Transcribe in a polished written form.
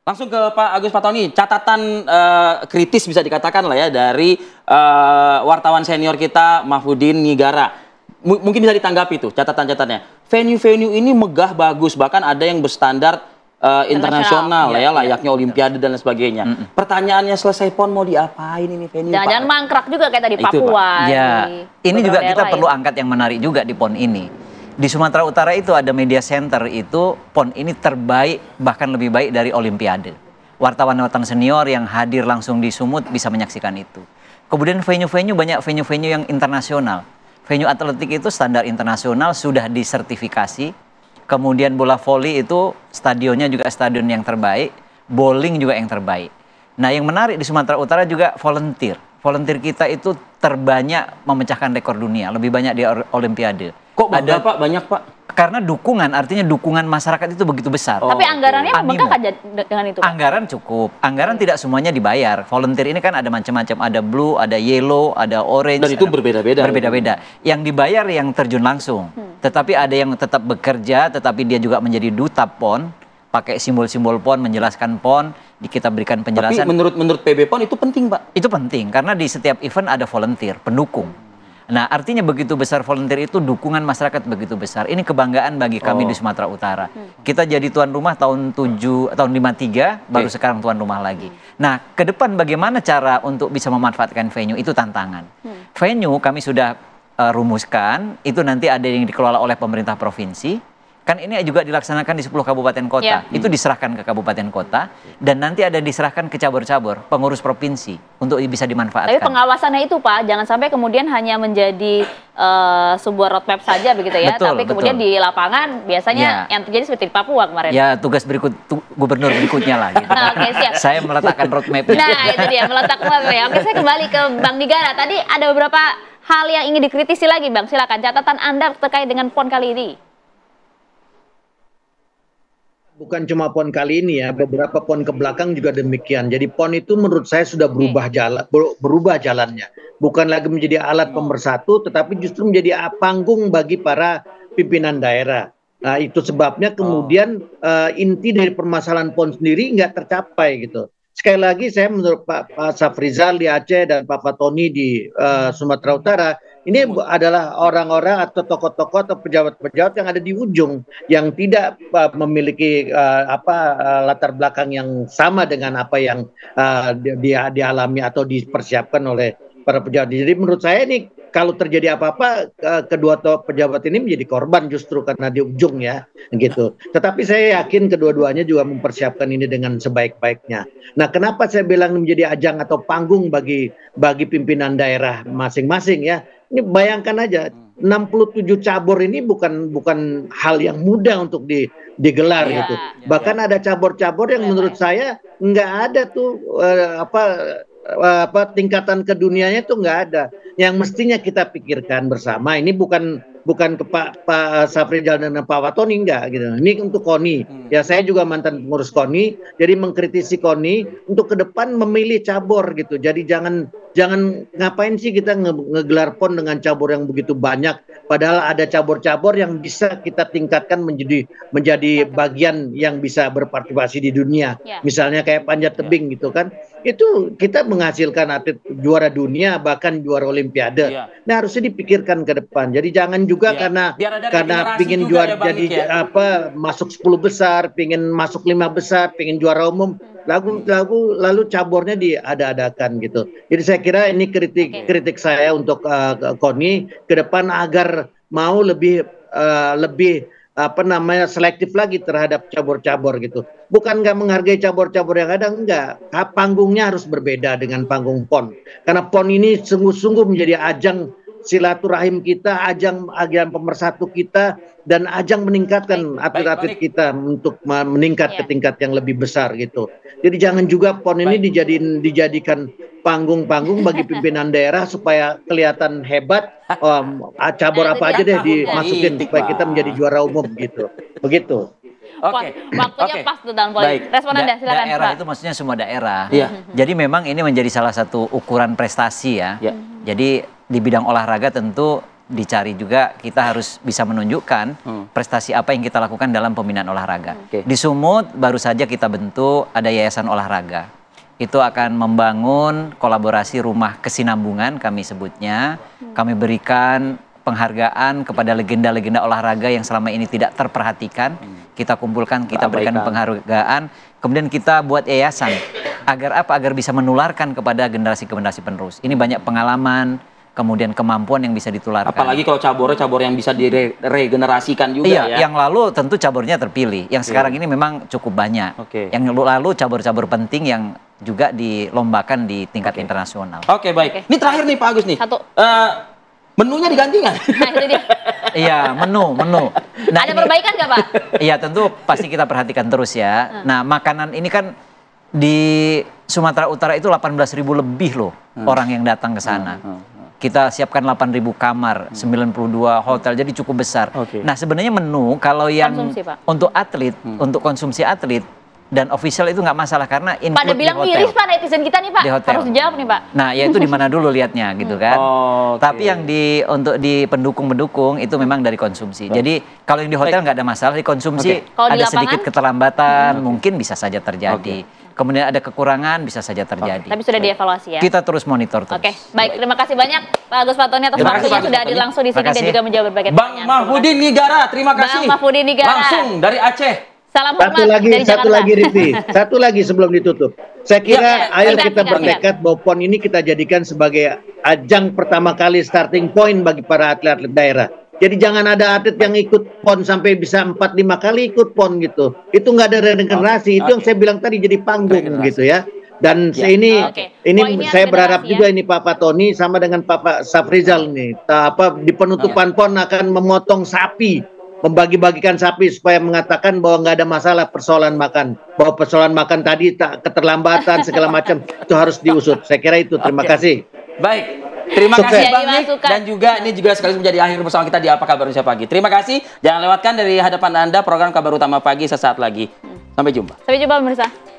Langsung ke Pak Agus Fatoni, catatan kritis bisa dikatakan lah ya dari wartawan senior kita Mahfudin Nigara. Mungkin bisa ditanggapi tuh catatan-catatannya. Venue-venue ini megah bagus, bahkan ada yang berstandar internasional ya, layaknya Olimpiade dan lain sebagainya. Pertanyaannya selesai PON mau diapain ini venue? Jangan mangkrak juga kayak tadi Papua. Ya, ini juga kita perlu angkat yang menarik juga di PON ini. Di Sumatera Utara itu ada media center itu PON ini terbaik bahkan lebih baik dari Olimpiade. Wartawan-wartawan senior yang hadir langsung di Sumut bisa menyaksikan itu. Kemudian venue-venue banyak venue-venue yang internasional. Venue atletik itu standar internasional sudah disertifikasi. Kemudian bola voli itu stadionnya juga stadion yang terbaik, bowling juga yang terbaik. Nah, yang menarik di Sumatera Utara juga volunteer. Volunteer kita itu terbanyak memecahkan rekor dunia, lebih banyak di Olimpiade. Kok ada Pak banyak Pak? Karena dukungan, artinya dukungan masyarakat itu begitu besar. Tapi anggarannya membengkak aja dengan itu Pak? Anggaran cukup, anggaran tidak semuanya dibayar. Volunteer ini kan ada macam-macam, ada blue, ada yellow, ada orange. Dan itu berbeda-beda. Berbeda-beda. Yang dibayar yang terjun langsung. Tetapi ada yang tetap bekerja, tetapi dia juga menjadi duta PON, pakai simbol-simbol PON, menjelaskan PON, kita berikan penjelasan. Tapi menurut PB PON itu penting Pak? Itu penting, karena di setiap event ada volunteer, pendukung. Nah, artinya begitu besar volunteer itu, dukungan masyarakat begitu besar. Ini kebanggaan bagi kami di Sumatera Utara. Kita jadi tuan rumah tahun 53, baru sekarang tuan rumah lagi. Nah, ke depan bagaimana cara untuk bisa memanfaatkan venue, itu tantangan. Venue kami sudah rumuskan, itu nanti ada yang dikelola oleh pemerintah provinsi. Kan ini juga dilaksanakan di 10 kabupaten kota. Itu diserahkan ke kabupaten kota. Dan nanti ada diserahkan ke cabur-cabur, pengurus provinsi. Untuk bisa dimanfaatkan. Tapi pengawasannya itu Pak, jangan sampai kemudian hanya menjadi sebuah roadmap saja begitu ya. Tapi kemudian di lapangan biasanya yang terjadi seperti di Papua kemarin. Ya, tugas gubernur berikutnya lah. Gitu. Oke, siap. Saya meletakkan roadmapnya. Nah, itu dia, meletak roadmap. Oke, saya kembali ke Bang Nigara. Tadi ada beberapa hal yang ingin dikritisi lagi Bang. Silakan catatan Anda terkait dengan PON kali ini. Bukan cuma PON kali ini ya, beberapa PON ke belakang juga demikian. Jadi PON itu menurut saya sudah berubah jalannya. Bukan lagi menjadi alat pemersatu, tetapi justru menjadi panggung bagi para pimpinan daerah. Nah, itu sebabnya kemudian inti dari permasalahan PON sendiri nggak tercapai gitu. Sekali lagi saya menurut Pak Safrizal di Aceh dan Pak Fatoni di Sumatera Utara, ini adalah orang-orang atau tokoh-tokoh atau pejabat-pejabat yang ada di ujung yang tidak memiliki latar belakang yang sama dengan apa yang dialami atau dipersiapkan oleh para pejabat. Jadi menurut saya ini kalau terjadi apa-apa kedua pejabat ini menjadi korban justru karena di ujung ya gitu. Tetapi saya yakin kedua-duanya juga mempersiapkan ini dengan sebaik-baiknya. Nah, kenapa saya bilang menjadi ajang atau panggung bagi pimpinan daerah masing-masing ya? Ini bayangkan aja 67 cabur ini bukan hal yang mudah untuk digelar gitu. Bahkan ada cabur-cabur yang menurut saya nggak ada tuh tingkatan kedunianya itu nggak ada. Yang mestinya kita pikirkan bersama ini bukan ke Pak Safrizal dan Pak Fatoni enggak gitu. Ini untuk KONI. Ya saya juga mantan pengurus KONI, jadi mengkritisi KONI untuk ke depan memilih cabur gitu. Jadi jangan ngapain sih kita ngegelar PON dengan cabur yang begitu banyak, padahal ada cabur-cabur yang bisa kita tingkatkan menjadi bagian yang bisa berpartisipasi di dunia. Misalnya kayak panjat tebing gitu kan. Itu kita menghasilkan atlet juara dunia bahkan juara olimpiade. Nah, harusnya dipikirkan ke depan. Jadi jangan juga karena pingin juara jadi masuk 10 besar, pingin masuk 5 besar, pingin juara umum, lalu caburnya diada-adakan gitu. Jadi saya kira ini kritik saya untuk KONI ke depan agar mau lebih selektif lagi terhadap cabur-cabur gitu. Bukan nggak menghargai cabur-cabur yang ada, enggak. Panggungnya harus berbeda dengan panggung PON. Karena PON ini sungguh-sungguh menjadi ajang silaturahim kita, ajang pemersatu kita, dan ajang meningkatkan atlet-atlet kita untuk meningkat ke tingkat yang lebih besar gitu. Jadi jangan juga PON ini dijadikan panggung-panggung bagi pimpinan daerah supaya kelihatan hebat. Cabur apa aja deh dimasukin supaya kita menjadi juara umum gitu. Begitu. Waktunya pas tuh dalam politik. Respon Anda silakan. Daerah itu maksudnya semua daerah. Jadi memang ini menjadi salah satu ukuran prestasi ya. Jadi di bidang olahraga tentu dicari juga, kita harus bisa menunjukkan prestasi apa yang kita lakukan dalam pembinaan olahraga. Di Sumut baru saja kita bentuk ada yayasan olahraga. Itu akan membangun kolaborasi rumah kesinambungan kami sebutnya. Kami berikan penghargaan kepada legenda-legenda olahraga yang selama ini tidak terperhatikan. Kita kumpulkan, kita berikan penghargaan. Kemudian kita buat yayasan. Agar apa? Agar bisa menularkan kepada generasi-generasi penerus. Ini banyak pengalaman, kemudian kemampuan yang bisa ditularkan. Apalagi kalau cabur yang bisa diregenerasikan juga ya. Yang lalu tentu caburnya terpilih. Yang sekarang ini memang cukup banyak. Yang lalu cabur-cabur penting yang juga dilombakan di tingkat internasional. Baik. Ini terakhir nih Pak Agus nih. Satu. Menunya diganti nggak? Nah itu dia. Iya, menu. Nah, ada perbaikan nggak Pak? Iya, tentu pasti kita perhatikan terus ya. Nah, makanan ini kan di Sumatera Utara itu 18.000 lebih loh orang yang datang ke sana. Kita siapkan 8.000 kamar, 92 hotel, jadi cukup besar. Nah, sebenarnya menu kalau yang konsumsi, Pak. untuk atlet, untuk konsumsi atlet dan official itu nggak masalah karena include Pada bilang di hotel. miris Pak netizen kita nih Pak, Di hotel. harus dijawab nih Pak. Nah, ya itu di mana dulu lihatnya gitu kan. Tapi yang untuk di pendukung-pendukung itu memang dari konsumsi. Jadi kalau yang di hotel nggak ada masalah, di konsumsi Kalau di ada lapangan? sedikit keterlambatan, mungkin bisa saja terjadi. Kemudian ada kekurangan bisa saja terjadi. Tapi sudah dievaluasi ya. Kita terus monitor terus. Baik, terima kasih banyak Pak Agus Fatoni atas Terima kasih, waktunya Pak sudah Agus hadir langsung di sini Terima dan kasih. juga menjawab berbagai Bang pertanyaan. Mahfudin Nigara, terima kasih. Bang Mahfudin Nigara. Langsung dari Aceh. Salam hormat dari Satu Jakarta. lagi Riffi, satu lagi sebelum ditutup. Saya kira ayo sikat, kita sikat, bertekad bahwa PON ini kita jadikan sebagai ajang pertama kali starting point bagi para atlet-atlet daerah. Jadi jangan ada atlet yang ikut PON sampai bisa 4-5 kali ikut PON gitu. Itu nggak ada regenerasi. Itu yang saya bilang tadi jadi panggung gitu ya. Dan ini Poinnya saya berharap regenerasi juga ini Pak Fatoni sama dengan Pak Safrizal nih. Di penutupan PON akan memotong sapi, membagi-bagikan sapi supaya mengatakan bahwa nggak ada masalah persoalan makan, bahwa persoalan makan tadi keterlambatan segala macam itu harus diusut. Saya kira itu. Terima kasih. Baik. Terima Sukses. kasih Bang Nik. Masukan. Dan juga ini juga sekaligus menjadi akhir bersama kita di Apa Kabar Indonesia Pagi. Terima kasih. Jangan lewatkan dari hadapan Anda program Kabar Utama Pagi sesaat lagi. Sampai jumpa. Sampai jumpa pemirsa.